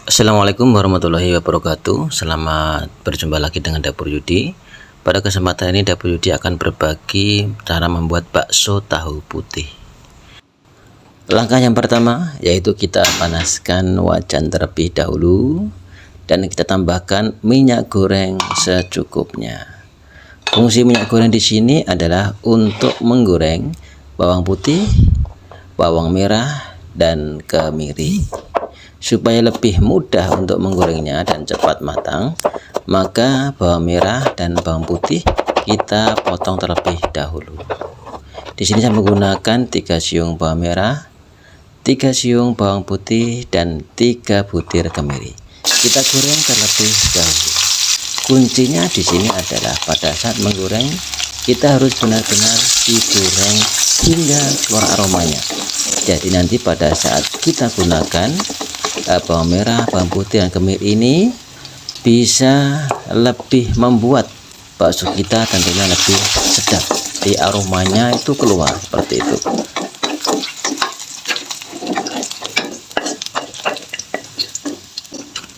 Assalamualaikum warahmatullahi wabarakatuh. Selamat berjumpa lagi dengan Dapur Yudi. Pada kesempatan ini Dapur Yudi akan berbagi cara membuat bakso tahu putih. Langkah yang pertama yaitu kita panaskan wajan terlebih dahulu dan kita tambahkan minyak goreng secukupnya. Fungsi minyak goreng di sini adalah untuk menggoreng bawang putih, bawang merah, dan kemiri. Supaya lebih mudah untuk menggorengnya dan cepat matang, maka bawang merah dan bawang putih kita potong terlebih dahulu. Di sini saya menggunakan 3 siung bawang merah, 3 siung bawang putih, dan 3 butir kemiri. Kita goreng terlebih dahulu. Kuncinya di sini adalah pada saat menggoreng kita harus benar-benar digoreng hingga keluar aromanya. Jadi nanti pada saat kita gunakan bawang merah, bawang putih, dan kemiri ini bisa lebih membuat bakso kita tentunya lebih sedap. Di aromanya itu keluar seperti itu.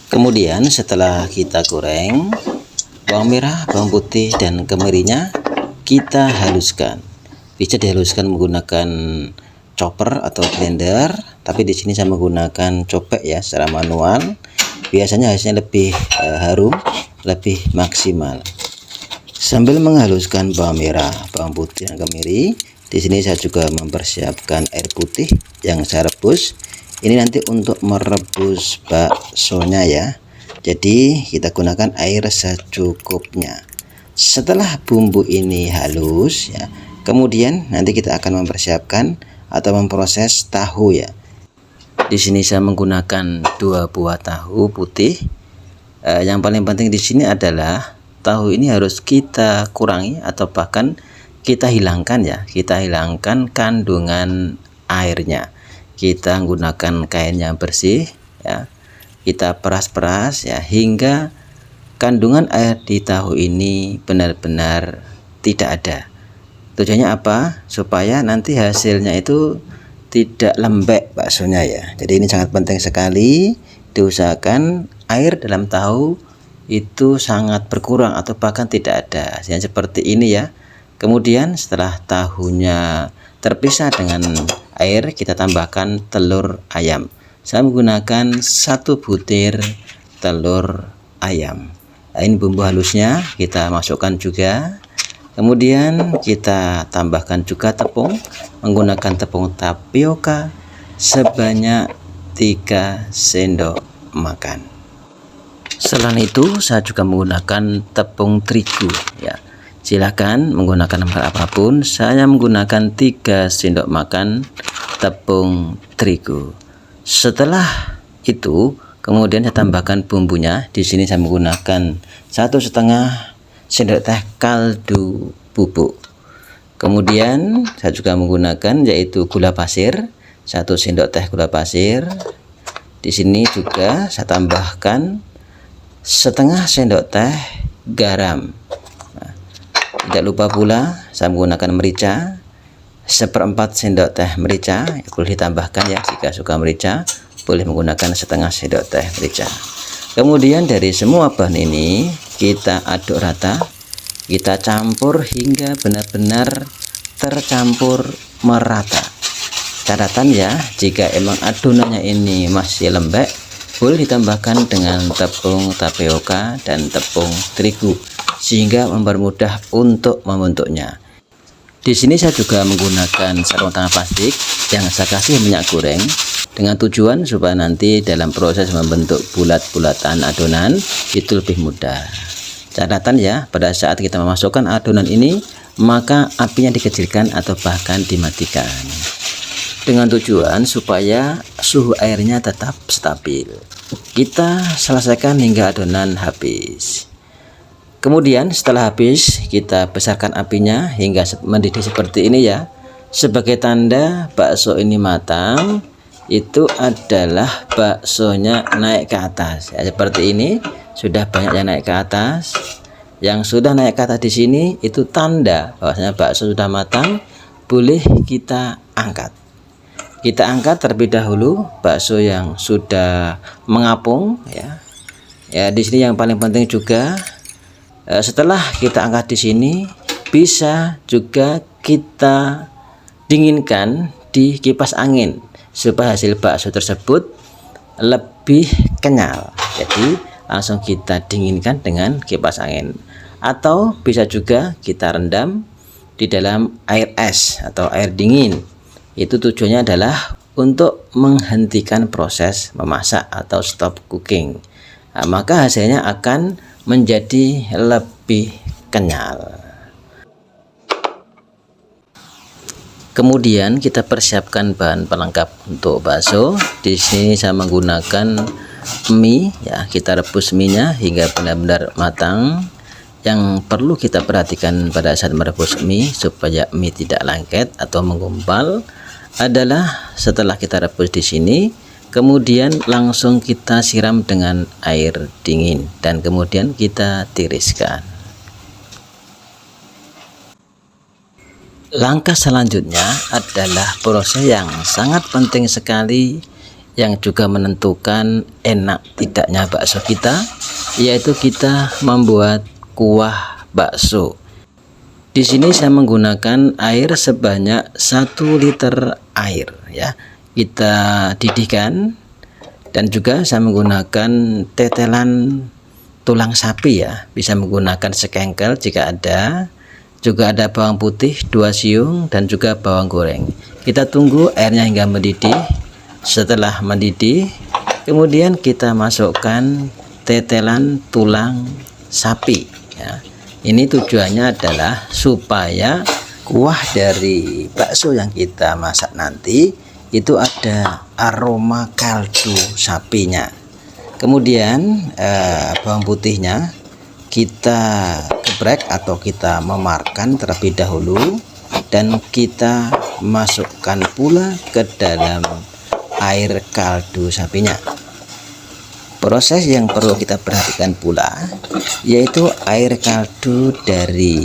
Kemudian setelah kita goreng bawang merah, bawang putih, dan kemirinya, kita haluskan. Bisa dihaluskan menggunakan chopper atau blender, tapi di sini saya menggunakan cobek ya secara manual. Biasanya hasilnya lebih harum, lebih maksimal. Sambil menghaluskan bawang merah, bawang putih, dan kemiri, di sini saya juga mempersiapkan air putih yang saya rebus. Ini nanti untuk merebus baksonya ya. Jadi kita gunakan air secukupnya. Setelah bumbu ini halus ya, kemudian nanti kita akan mempersiapkan atau memproses tahu ya. Di sini saya menggunakan 2 buah tahu putih. Yang paling penting di sini adalah tahu ini harus kita kurangi atau bahkan kita hilangkan ya. Kita hilangkan kandungan airnya. Kita menggunakan kain yang bersih ya. Kita peras-peras ya hingga kandungan air di tahu ini benar-benar tidak ada. Tujuannya apa? Supaya nanti hasilnya itu tidak lembek baksonya ya. Jadi ini sangat penting sekali diusahakan air dalam tahu itu sangat berkurang atau bahkan tidak ada. Hasilnya seperti ini ya. Kemudian setelah tahunya terpisah dengan air, kita tambahkan telur ayam. Saya menggunakan 1 butir telur ayam. Nah, ini bumbu halusnya kita masukkan juga. Kemudian kita tambahkan juga tepung, menggunakan tepung tapioka sebanyak 3 sendok makan. Selain itu saya juga menggunakan tepung terigu ya. Silahkan menggunakan nomor apapun. Saya menggunakan 3 sendok makan tepung terigu. Setelah itu kemudian saya tambahkan bumbunya. Di sini saya menggunakan 1,5 sendok teh kaldu bubuk. Kemudian saya juga menggunakan yaitu gula pasir, 1 sendok teh gula pasir. Di sini juga saya tambahkan 1/2 sendok teh garam. Nah, tidak lupa pula saya menggunakan merica, 1/4 sendok teh merica. Boleh ditambahkan ya jika suka merica, boleh menggunakan 1/2 sendok teh merica. Kemudian dari semua bahan ini kita aduk rata, kita campur hingga benar-benar tercampur merata. Catatan ya, jika emang adonannya ini masih lembek, boleh ditambahkan dengan tepung tapioka dan tepung terigu sehingga mempermudah untuk membentuknya. Di sini saya juga menggunakan sarung tangan plastik yang saya kasih minyak goreng dengan tujuan supaya nanti dalam proses membentuk bulat-bulatan adonan itu lebih mudah. Catatan ya, pada saat kita memasukkan adonan ini maka apinya dikecilkan atau bahkan dimatikan. Dengan tujuan supaya suhu airnya tetap stabil. Kita selesaikan hingga adonan habis. Kemudian setelah habis kita besarkan apinya hingga mendidih seperti ini ya. Sebagai tanda bakso ini matang, itu adalah baksonya naik ke atas ya, seperti ini. Sudah banyak yang naik ke atas. Yang sudah naik ke atas di sini itu tanda bahwasanya bakso sudah matang, boleh kita angkat. Kita angkat terlebih dahulu bakso yang sudah mengapung ya. Ya, di sini yang paling penting juga setelah kita angkat di sini bisa juga kita dinginkan di kipas angin supaya hasil bakso tersebut lebih kenyal. Jadi langsung kita dinginkan dengan kipas angin, atau bisa juga kita rendam di dalam air es atau air dingin. Itu tujuannya adalah untuk menghentikan proses memasak atau stop cooking. Nah, maka hasilnya akan menjadi lebih kenyal. Kemudian kita persiapkan bahan pelengkap untuk bakso. Di sini saya menggunakan mie ya, kita rebus mie-nya hingga benar-benar matang. Yang perlu kita perhatikan pada saat merebus mie supaya mie tidak lengket atau menggumpal adalah setelah kita rebus di sini, kemudian langsung kita siram dengan air dingin dan kemudian kita tiriskan. Langkah selanjutnya adalah proses yang sangat penting sekali yang juga menentukan enak tidaknya bakso kita, yaitu kita membuat kuah bakso. Di sini saya menggunakan air sebanyak 1 liter air ya. Kita didihkan, dan juga saya menggunakan tetelan tulang sapi ya. Bisa menggunakan sekengkel jika ada. Juga ada bawang putih 2 siung dan juga bawang goreng. Kita tunggu airnya hingga mendidih. Setelah mendidih, kemudian kita masukkan tetelan tulang sapi ya. Ini tujuannya adalah supaya kuah dari bakso yang kita masak nanti itu ada aroma kaldu sapinya. Kemudian bawang putihnya kita geprek atau kita memarkan terlebih dahulu, dan kita masukkan pula ke dalam air kaldu sapinya. Proses yang perlu kita perhatikan pula yaitu air kaldu dari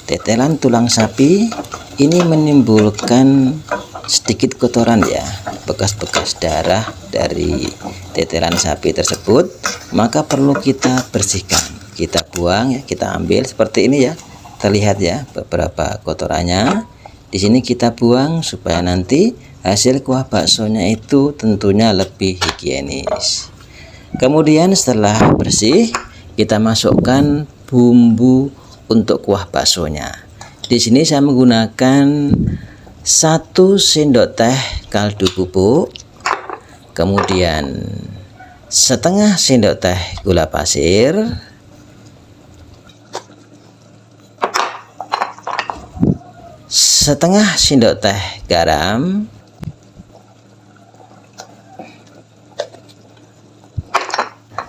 tetelan tulang sapi ini menimbulkan sedikit kotoran ya, bekas-bekas darah dari tetelan sapi tersebut, maka perlu kita bersihkan, kita buang ya, kita ambil seperti ini ya, terlihat ya beberapa kotorannya. Di sini kita buang supaya nanti hasil kuah baksonya itu tentunya lebih higienis. Kemudian setelah bersih, kita masukkan bumbu untuk kuah baksonya. Di sini saya menggunakan 1 sendok teh kaldu bubuk, kemudian setengah sendok teh gula pasir, setengah sendok teh garam,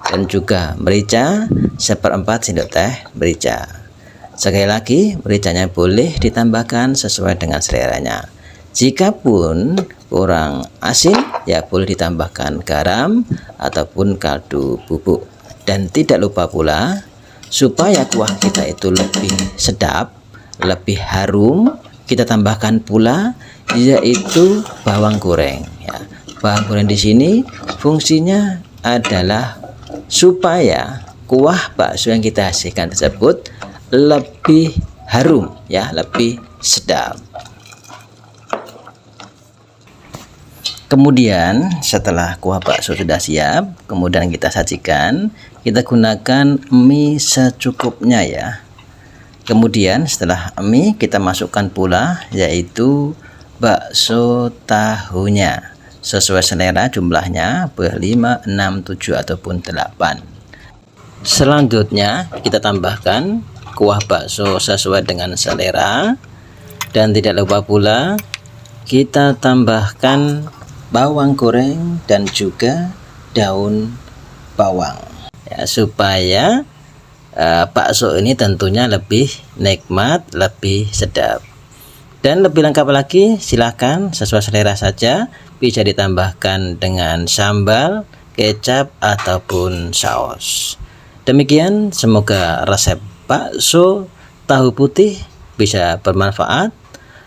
dan juga merica 1/4 sendok teh merica. Sekali lagi, mericanya boleh ditambahkan sesuai dengan seleranya. Jikapun kurang asin ya boleh ditambahkan garam ataupun kaldu bubuk. Dan tidak lupa pula supaya kuah kita itu lebih sedap, lebih harum, kita tambahkan pula yaitu bawang goreng ya. Bawang goreng di sini fungsinya adalah supaya kuah bakso yang kita hasilkan tersebut lebih harum ya, lebih sedap. Kemudian setelah kuah bakso sudah siap, kemudian kita sajikan, kita gunakan mie secukupnya ya. Kemudian setelah mie kita masukkan pula yaitu bakso tahunya. Sesuai selera jumlahnya, boleh 5, 6, 7 ataupun 8. Selanjutnya kita tambahkan kuah bakso sesuai dengan selera, dan tidak lupa pula kita tambahkan bawang goreng dan juga daun bawang ya, supaya bakso ini tentunya lebih nikmat, lebih sedap. Dan lebih lengkap lagi silahkan sesuai selera saja, bisa ditambahkan dengan sambal, kecap ataupun saus. Demikian, semoga resep bakso tahu putih bisa bermanfaat.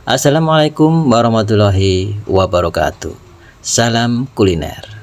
Assalamualaikum warahmatullahi wabarakatuh. Salam kuliner.